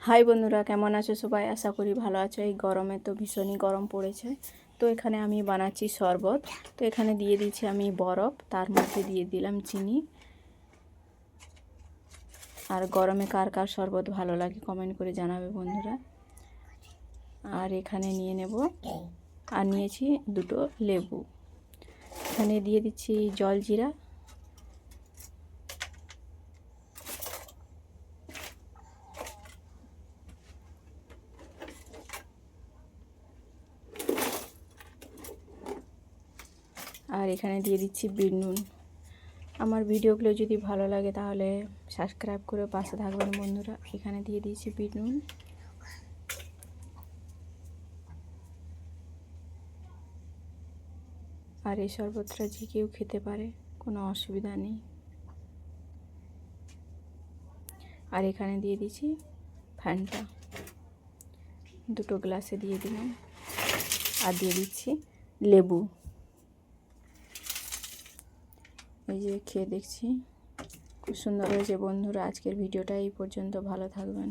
High বন্ধুরা, কেমন আছো সবাই? আশা করি ভালো আছো। এই গরমে তো ভীষণই গরম পড়েছে। তো এখানে আমি বানাচ্ছি শরবত। তো এখানে দিয়ে দিচ্ছি আমি বরফ, তার মধ্যে দিয়ে দিলাম চিনি। আর গরমে কার কার শরবত ভালো লাগে কমেন্ট করে জানাবে বন্ধুরা। আর এখানে নিয়ে নেব, আর নিয়েছি দুটো লেবু। এখানে দিয়ে দিচ্ছি জলজিরা, আর এখানে দিয়ে দিচ্ছি বিট নুন। আমার ভিডিওগুলো যদি ভালো লাগে তাহলে সাবস্ক্রাইব করে পাশে থাকবেন বন্ধুরা। এখানে দিয়ে দিয়েছি বিট নুন। আর এই শরবতটা যে কেউ খেতে পারে, কোনো অসুবিধা নেই। আর এখানে দিয়ে দিচ্ছি ফ্যান্টা, দুটো গ্লাসে দিয়ে দিলাম। আর দিয়ে দিচ্ছি লেবু। এই যে খেয়ে দেখছি, খুব সুন্দর হয়েছে বন্ধুরা। আজকের ভিডিওটা এই পর্যন্ত, ভালো থাকবেন।